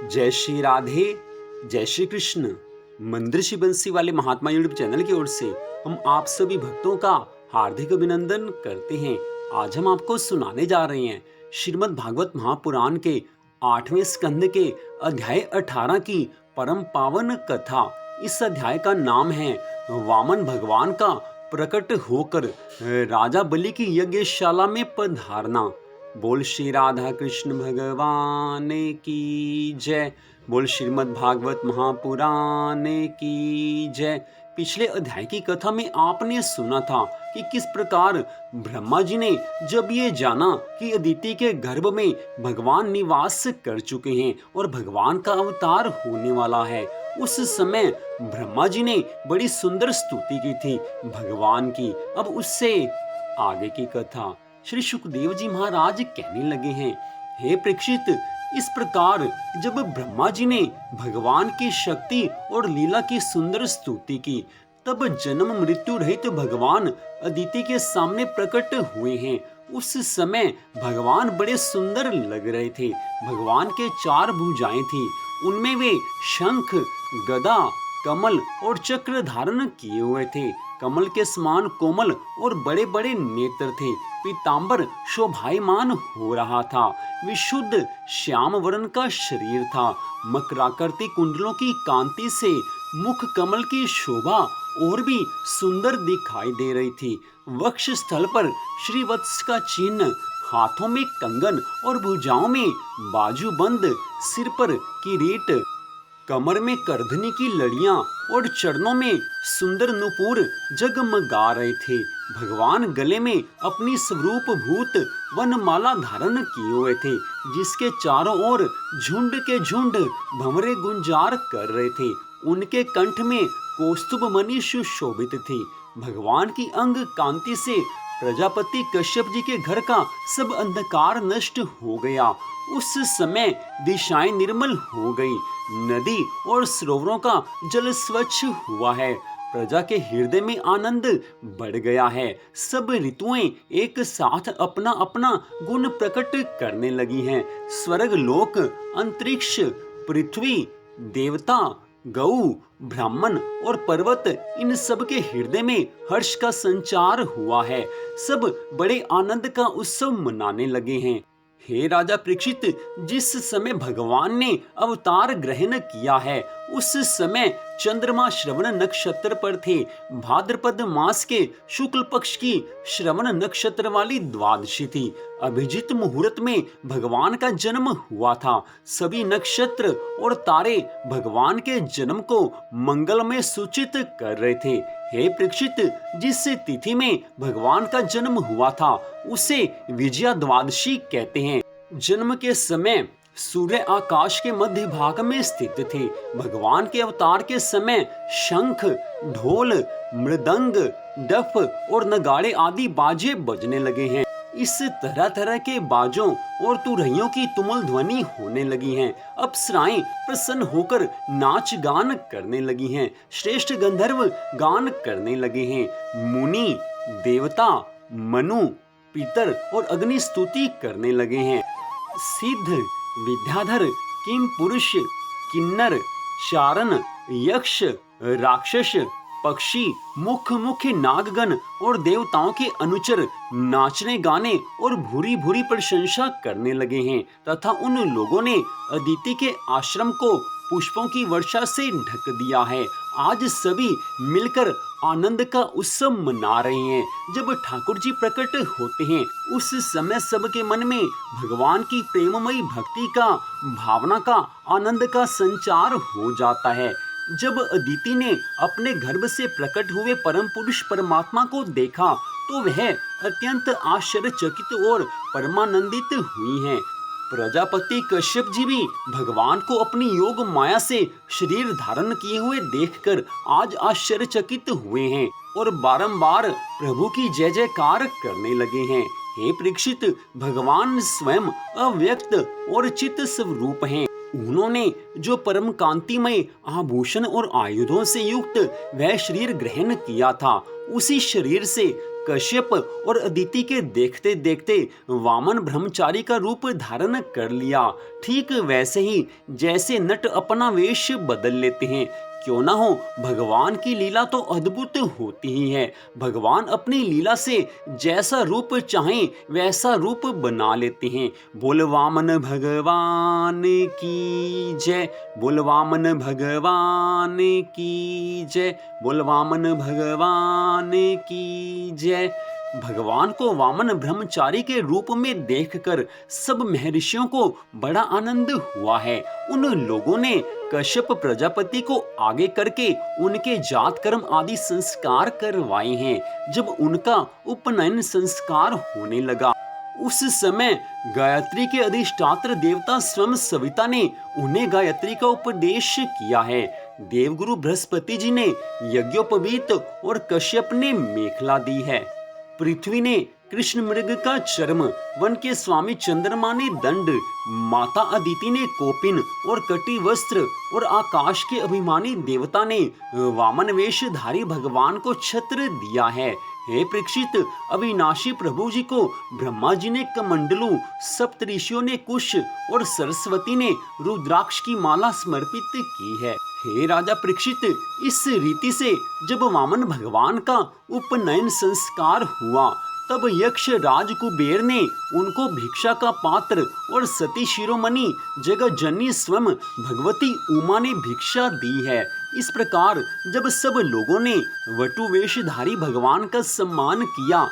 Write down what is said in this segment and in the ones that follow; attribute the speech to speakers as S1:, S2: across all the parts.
S1: जय श्री राधे, जय श्री कृष्ण। मंदिर श्री बंसी वाले महात्मा यूट्यूब चैनल की ओर से हम आप सभी भक्तों का हार्दिक अभिनंदन करते हैं। आज हम आपको सुनाने जा रहे हैं श्रीमद् भागवत महापुराण के 8वें स्कंद के अध्याय 18 की परम पावन कथा। इस अध्याय का नाम है वामन भगवान का प्रकट होकर राजा बलि की यज्ञशाला में पधारना। बोल श्री राधा कृष्ण भगवान की जय। बोल श्रीमद् भागवत महापुराण की जय। पिछले अध्याय की कथा में आपने सुना था कि किस प्रकार ब्रह्मा जी ने जब ये जाना कि अदिति के गर्भ में भगवान निवास कर चुके हैं और भगवान का अवतार होने वाला है, उस समय ब्रह्मा जी ने बड़ी सुंदर स्तुति की थी भगवान की। अब उससे आगे की कथा श्री सुखदेव जी महाराज कहने लगे हैं, हे परीक्षित, इस प्रकार जब ब्रह्मा जी ने भगवान की शक्ति और लीला की सुंदर स्तुति की, तब जन्म मृत्यु रहित भगवान अदिति के सामने प्रकट हुए हैं। उस समय भगवान बड़े सुंदर लग रहे थे। भगवान के 4 भुजाएं थी, उनमें वे शंख, गदा, कमल और चक्र धारण किए हुए थे। कमल के समान कोमल और बड़े बड़े नेत्र थे। पीतांबर शोभायमान हो रहा था। विशुद्ध श्याम वर्ण का शरीर था। मकराकृति कुंडलों की कांति से मुख कमल की शोभा और भी सुंदर दिखाई दे रही थी। वक्ष स्थल पर श्रीवत्स का चिन्ह, हाथों में कंगन और भुजाओं में बाजूबंद, सिर पर किरीट, कमर में करधनी की लड़ियां और चरणों में सुंदर नुपुर जगमगा रहे थे। भगवान गले में अपनी स्वरूप भूत वनमाला धारण किए हुए थे, जिसके चारों ओर झुंड के झुंड भंवरे गुंजार कर रहे थे। उनके कंठ में कौस्तुभ मणि सुशोभित थी। भगवान की अंग कांति से प्रजापति कश्यप जी के घर का सब अंधकार नष्ट हो गया। उस समय दिशाएं निर्मल हो गई। नदी और सरोवरों का जल स्वच्छ हुआ है। प्रजा के हृदय में आनंद बढ़ गया है। सब ऋतुएं एक साथ अपना अपना गुण प्रकट करने लगी हैं। स्वर्ग लोक, अंतरिक्ष, पृथ्वी, देवता, गौ, ब्राह्मण और पर्वत, इन सब के हृदय में हर्ष का संचार हुआ है। सब बड़े आनंद का उत्सव मनाने लगे हैं। हे राजा परीक्षित, जिस समय भगवान ने अवतार ग्रहण किया है, उस समय चंद्रमा श्रवण नक्षत्र पर थे। भाद्रपद मास के शुक्ल पक्ष की श्रवण नक्षत्र वाली द्वादशी थी। अभिजीत मुहूर्त में भगवान का जन्म हुआ था। सभी नक्षत्र और तारे भगवान के जन्म को मंगल में सूचित कर रहे थे। हे परीक्षित, जिस तिथि में भगवान का जन्म हुआ था, उसे विजया द्वादशी कहते हैं। जन्म के समय सूर्य आकाश के मध्य भाग में स्थित थे। भगवान के अवतार के समय शंख, ढोल, मृदंग, डफ और नगाड़े आदि बाजे बजने लगे हैं। इस तरह तरह के बाजों और तुरहियों की तुमुल ध्वनि होने लगी हैं। अप्सराएं प्रसन्न होकर नाच गान करने लगी हैं। श्रेष्ठ गंधर्व गान करने लगे हैं। मुनि, देवता, मनु, पितर और अग्नि स्तुति करने लगे हैं। सिद्ध, विद्याधर, किम पुरुष, किन्नर, चारण, यक्ष, राक्षस, पक्षी, मुख्य नागगण और देवताओं के अनुचर नाचने गाने और भूरी भूरी प्रशंसा करने लगे हैं तथा उन लोगों ने अदिति के आश्रम को पुष्पों की वर्षा से ढक दिया है। आज सभी मिलकर आनंद का उत्सव मना रहे हैं। जब ठाकुर जी प्रकट होते हैं, उस समय सबके मन में भगवान की प्रेममयी भक्ति का, भावना का, आनंद का संचार हो जाता है। जब अदिति ने अपने गर्भ से प्रकट हुए परम पुरुष परमात्मा को देखा, तो वह अत्यंत आश्चर्यचकित और परमानंदित हुई हैं। प्रजापति कश्यप जी भी भगवान को अपनी योग माया से शरीर धारण किए हुए देखकर आज आश्चर्यचकित हुए हैं और बारंबार प्रभु की जय जयकार करने लगे हैं। हे परीक्षित, भगवान स्वयं अव्यक्त और चित स्वरूप हैं। उन्होंने जो परम कांतिमय आभूषण और आयुधों से युक्त वह शरीर ग्रहण किया था, उसी शरीर से कश्यप और अदिति के देखते देखते वामन ब्रह्मचारी का रूप धारण कर लिया। ठीक वैसे ही जैसे नट अपना वेश बदल लेते हैं, क्यों ना हो भगवान की लीला तो अद्भुत होती ही है। भगवान अपनी लीला से जैसा रूप चाहें वैसा रूप बना लेते हैं। बोल वामन भगवान की जय, बोल वामन भगवान की जय, बोल वामन भगवान की जय। भगवान को वामन ब्रह्मचारी के रूप में देखकर सब महर्षियों को बड़ा आनंद हुआ है। उन लोगों ने कश्यप प्रजापति को आगे करके उनके जात कर्म आदि संस्कार करवाए हैं। जब उनका उपनयन संस्कार होने लगा, उस समय गायत्री के अधिष्ठात्र देवता स्वयं सविता ने उन्हें गायत्री का उपदेश किया है। देवगुरु बृहस्पति जी ने यज्ञोपवीत और कश्यप ने मेखला दी है। पृथ्वी ने कृष्ण मृग का चर्म, वन के स्वामी चंद्रमा ने दंड, माता अदिति ने कोपिन और कटी वस्त्र और आकाश के अभिमानी देवता ने वामन वेशधारी भगवान को छत्र दिया है। हे परीक्षित, अविनाशी प्रभु जी को ब्रह्मा जी ने कमंडलू, सप्तऋषियों ने कुश और सरस्वती ने रुद्राक्ष की माला समर्पित की है। हे राजा परीक्षित, इस रीति से जब वामन भगवान का उपनयन संस्कार हुआ, तब यक्ष राज कुबेर ने उनको भिक्षा का पात्र और सती शिरोमणि जगत जननी स्वयं भगवती उमा ने भिक्षा दी है। इस प्रकार जब सब लोगों ने वटु वेशधारी भगवान का सम्मान किया,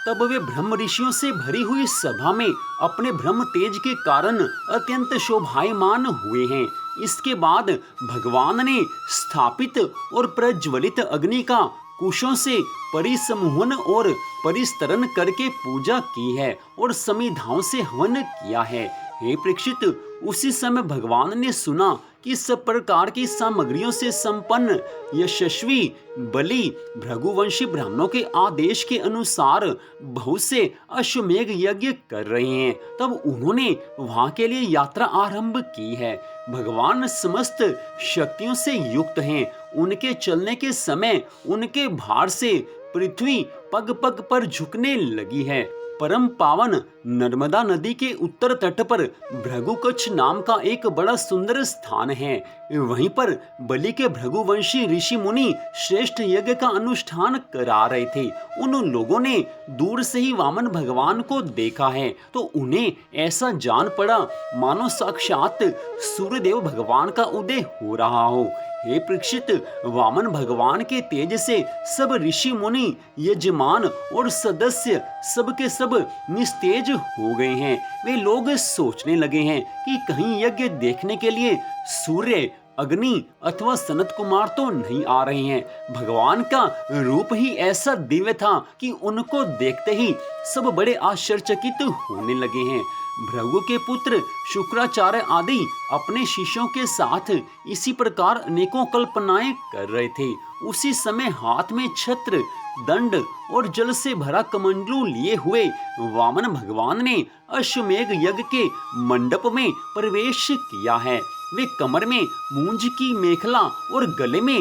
S1: तब वे ब्रह्म ऋषियों से भरी हुई सभा में अपने ब्रह्म तेज के कारण अत्यंत शोभायमान हुए हैं। इसके बाद भगवान ने स्थापित और प्रज्वलित अग्नि का कुशों से परिसमूहन और परिस्तरण करके पूजा की है और समिधाओं से हवन किया है। हे परीक्षित, उसी समय भगवान ने सुना कि सब प्रकार की सामग्रियों से संपन्न यशस्वी बलि भृगुवंशी ब्राह्मणों के आदेश के अनुसार बहुत से अश्वमेघ यज्ञ कर रहे हैं। तब उन्होंने वहां के लिए यात्रा आरंभ की है। भगवान समस्त शक्तियों से युक्त हैं। उनके चलने के समय उनके भार से पृथ्वी पग पग पर झुकने लगी है। परम पावन नर्मदा नदी के उत्तर तट पर भृगुकच्छ नाम का एक बड़ा सुंदर स्थान है। वहीं पर बलि के भृगुवंशी ऋषि मुनि श्रेष्ठ यज्ञ का अनुष्ठान करा रहे थे। उन लोगों ने दूर से ही वामन भगवान को देखा है, तो उन्हें ऐसा जान पड़ा मानो साक्षात सूर्यदेव भगवान का उदय हो रहा हो। हे परीक्षित, वामन भगवान के तेज से सब ऋषि मुनि, यजमान और सदस्य सब के सब निस्तेज हो गए हैं। वे लोग सोचने लगे हैं कि कहीं यज्ञ देखने के लिए सूर्य, अग्नि अथवा सनत कुमार तो नहीं आ रहे हैं। भगवान का रूप ही ऐसा दिव्य था कि उनको देखते ही सब बड़े आश्चर्यचकित होने लगे हैं। भृगु के पुत्र शुक्राचार्य आदि अपने शिष्यों के साथ इसी प्रकार अनेकों कल्पनाएं कर रहे थे। उसी समय हाथ में छत्र, दंड और जल से भरा कमंडलू लिए हुए वामन भगवान ने अश्वमेघ यज्ञ के मंडप में प्रवेश किया है। वे कमर में मूंज की मेखला और गले में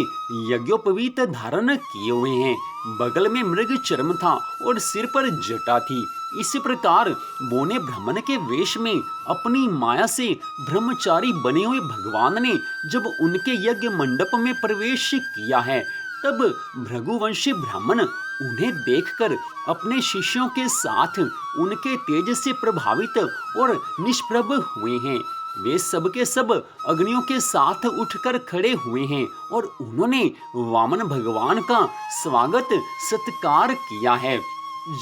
S1: यज्ञोपवीत धारण किए हुए हैं। बगल में मृग चर्म था और सिर पर जटा थी। इसी प्रकार बोने ब्राह्मण के वेश में अपनी माया से ब्रह्मचारी बने हुए भगवान ने जब उनके यज्ञ मंडप में प्रवेश किया है, तब भृगुवंशी ब्राह्मण उन्हें देखकर अपने शिष्यों के साथ उनके तेज से प्रभावित और निष्प्रभ हुए हैं। वे सब के सब अग्नियों के साथ उठकर खड़े हुए हैं और उन्होंने वामन भगवान का स्वागत सत्कार किया है।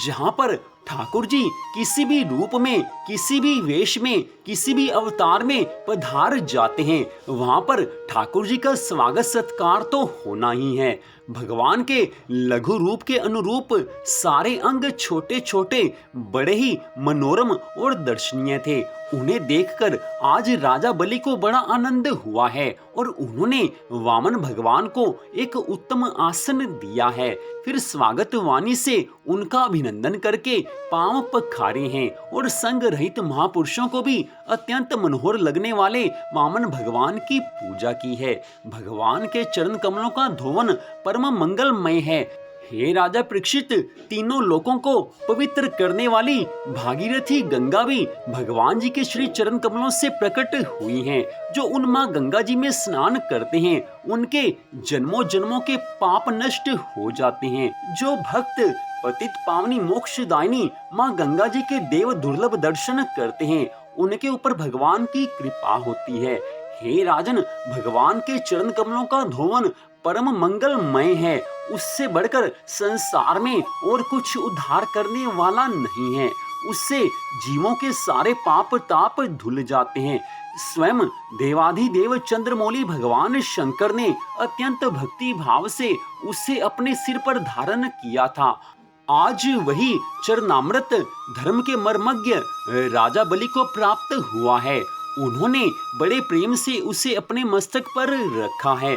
S1: जहाँ पर ठाकुर जी किसी भी रूप में, किसी भी वेश में, किसी भी अवतार में पधार जाते हैं, वहां पर ठाकुर जी का स्वागत सत्कार तो होना ही है। भगवान के लघु रूप के अनुरूप सारे अंग छोटे छोटे बड़े ही मनोरम और दर्शनीय थे। उन्हें देखकर आज राजा बलि को बड़ा आनंद हुआ है और उन्होंने वामन भगवान को एक उत्तम आसन दिया है। फिर स्वागत वाणी से उनका अभिनंदन करके पांव पखारे हैं और संग रहित महापुरुषों को भी अत्यंत मनोहर लगने वाले वामन भगवान की पूजा की है। भगवान के चरण कमलों का धोवन परम मंगलमय है। हे राजा परीक्षित, तीनों लोकों को पवित्र करने वाली भागीरथी गंगा भी भगवान जी के श्री चरण कमलों से प्रकट हुई हैं। जो उन माँ गंगा जी में स्नान करते हैं उनके जन्मों जन्मों के पाप नष्ट हो जाते हैं। जो भक्त पतित पावनी मोक्षदायिनी माँ गंगा जी के देव दुर्लभ दर्शन करते हैं उनके ऊपर भगवान की कृपा होती है। हे राजन, भगवान के चरण कमलों का धोवन परम मंगलमय है। उससे बढ़कर संसार में और कुछ उद्धार करने वाला नहीं है। उससे जीवों के सारे पाप ताप धुल जाते हैं। स्वयं देवाधिदेव चंद्रमौली भगवान शंकर ने अत्यंत भक्ति भाव से उसे अपने सिर पर धारण किया था। आज वही चरणामृत धर्म के मर्मज्ञ राजा बलि को प्राप्त हुआ है। उन्होंने बड़े प्रेम से उसे अपने मस्तक पर रखा है।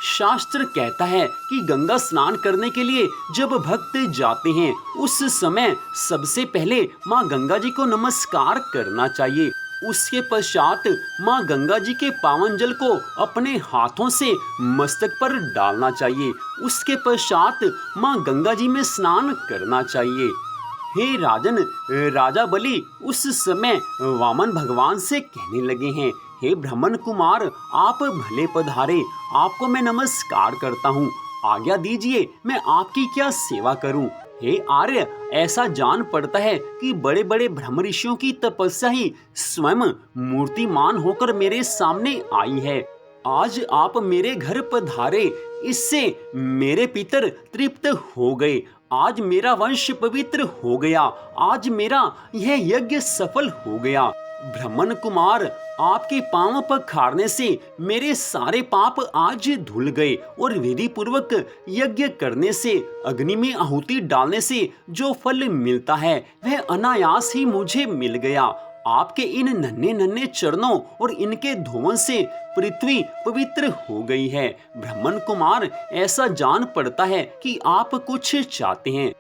S1: शास्त्र कहता है कि गंगा स्नान करने के लिए जब भक्त जाते हैं उस समय सबसे पहले माँ गंगा जी को नमस्कार करना चाहिए। उसके पश्चात माँ गंगा जी के पावन जल को अपने हाथों से मस्तक पर डालना चाहिए। उसके पश्चात माँ गंगा जी में स्नान करना चाहिए। हे राजन, राजा बलि उस समय वामन भगवान से कहने लगे हैं, हे ब्राह्मण कुमार, आप भले पधारे, आपको मैं नमस्कार करता हूँ। आज्ञा दीजिए, मैं आपकी क्या सेवा करूँ। हे आर्य, ऐसा जान पड़ता है कि बड़े बड़े ब्रह्म ऋषियों की तपस्या ही स्वयं मूर्तिमान होकर मेरे सामने आई है। आज आप मेरे घर पधारे, इससे मेरे पितर तृप्त हो गए। आज मेरा वंश पवित्र हो गया। आज मेरा यह यज्ञ सफल हो गया। ब्राह्मण कुमार, आपके पांव पखारने से मेरे सारे पाप आज धुल गए और विधि पूर्वक यज्ञ करने से, अग्नि में आहुति डालने से जो फल मिलता है वह अनायास ही मुझे मिल गया। आपके इन नन्हे नन्हे चरणों और इनके धोवन से पृथ्वी पवित्र हो गई है। ब्राह्मण कुमार, ऐसा जान पड़ता है कि आप कुछ चाहते हैं।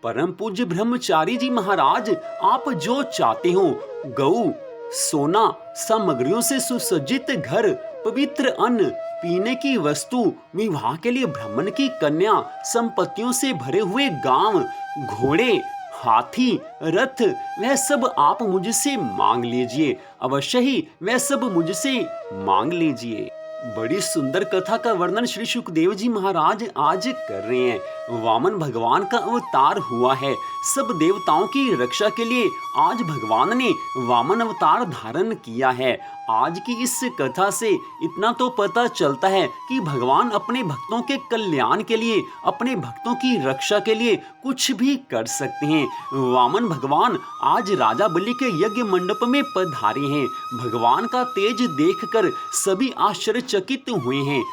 S1: परम पूज्य ब्रह्मचारी जी महाराज, आप जो चाहते हो, गऊ, सोना, सामग्रियों से सुसज्जित घर, पवित्र अन्न, पीने की वस्तु, विवाह के लिए ब्राह्मण की कन्या, संपत्तियों से भरे हुए गांव, घोड़े, हाथी, रथ, वह सब आप मुझसे मांग लीजिए। अवश्य ही वह सब मुझसे मांग लीजिए। बड़ी सुंदर कथा का वर्णन श्री सुखदेव जी महाराज आज कर रहे हैं। वामन भगवान का अवतार हुआ है। सब देवताओं की रक्षा के लिए आज भगवान ने वामन अवतार धारण किया है। आज की इस कथा से इतना तो पता चलता है कि भगवान अपने भक्तों के कल्याण के लिए, अपने भक्तों की रक्षा के लिए कुछ भी कर सकते हैं। वामन भगवान आज राजा बलि के यज्ञ मंडप में पधारे हैं। भगवान का तेज देखकर सभी आश्चर्यचकित हुए हैं।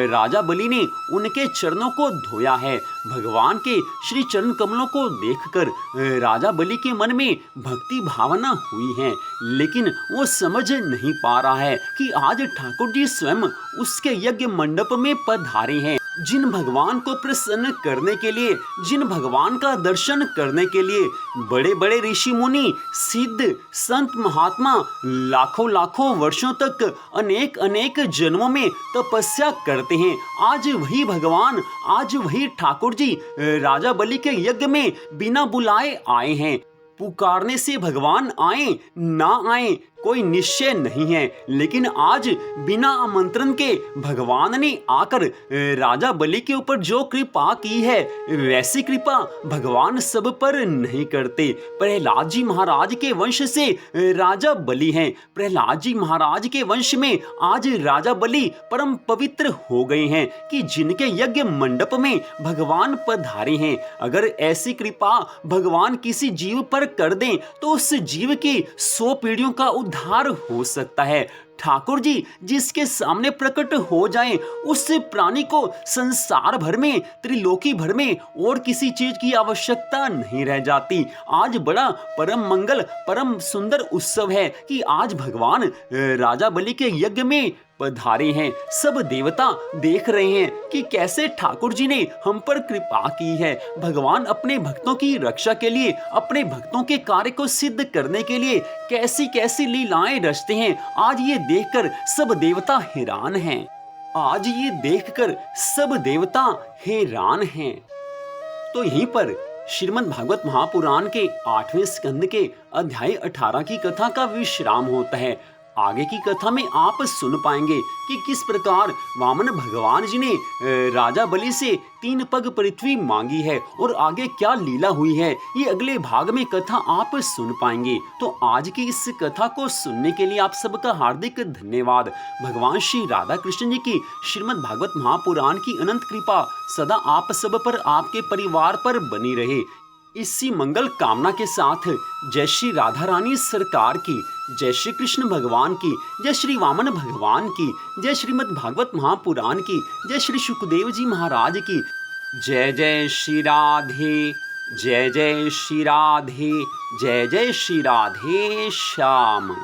S1: राजा बलि ने उनके चरणों को धोया है। भगवान के श्री चरण कमलों को देखकर राजा बलि के मन में भक्ति भावना हुई है, लेकिन वो समझ नहीं पा रहा है कि आज ठाकुर जी स्वयं उसके यज्ञ मंडप में पधारे हैं। जिन भगवान को प्रसन्न करने के लिए, जिन भगवान का दर्शन करने के लिए बड़े बड़े ऋषि मुनि, सिद्ध, संत, महात्मा लाखों लाखों वर्षों तक अनेक अनेक जन्मों में तपस्या करते हैं, आज वही भगवान, आज वही ठाकुर जी राजा बलि के यज्ञ में बिना बुलाए आए हैं। पुकारने से भगवान आए ना आए कोई निश्चय नहीं है, लेकिन आज बिना आमंत्रण के भगवान ने आकर राजा बलि के ऊपर जो कृपा की है, वैसी कृपा भगवान सब पर नहीं करते। प्रहलाद जी महाराज के वंश से राजा बलि हैं। प्रहलाद जी महाराज के वंश में आज राजा बलि परम पवित्र हो गए हैं कि जिनके यज्ञ मंडप में भगवान पधारे हैं। अगर ऐसी कृपा भगवान किसी जीव पर कर दें तो उस जीव की 100 पीढ़ियों का उद्धार हो सकता है। ठाकुर जी जिसके सामने प्रकट हो जाएं, उस प्राणी को संसार भर में, त्रिलोकी भर में और किसी चीज की आवश्यकता नहीं रह जाती। आज बड़ा परम मंगल, परम सुंदर उत्सव है कि आज भगवान राजा बलि के यज्ञ में पधारे हैं। सब देवता देख रहे हैं कि कैसे ठाकुर जी ने हम पर कृपा की है। भगवान अपने भक्तों की रक्षा के लिए, अपने भक्तों के कार्य को सिद्ध करने के लिए कैसी कैसी लीलाएं रचते हैं। आज ये देखकर सब देवता हैरान हैं। आज ये देखकर सब देवता हैरान हैं। तो यहीं पर श्रीमद् भागवत महापुराण के 8वें स्कंद के अध्याय 18 की कथा का विश्राम होता है। आगे की कथा में आप सुन पाएंगे कि किस प्रकार वामन भगवान जी ने राजा बलि से 3 पग पृथ्वी मांगी है और आगे क्या लीला हुई है, ये अगले भाग में कथा आप सुन पाएंगे। तो आज की इस कथा को सुनने के लिए आप सबका हार्दिक धन्यवाद। भगवान श्री राधा कृष्ण जी की श्रीमद् भागवत महापुराण की अनंत कृपा सदा आप सब पर, आपके परिवार पर बनी रहे। इसी मंगल कामना के साथ जय श्री राधा रानी सरकार की, जय श्री कृष्ण भगवान की, जय श्री वामन भगवान की, जय श्रीमद् भागवत महापुराण की, जय श्री सुखदेव जी महाराज की। जय जय श्री राधे, जय जय श्री राधे, जय जय श्री राधे श्याम।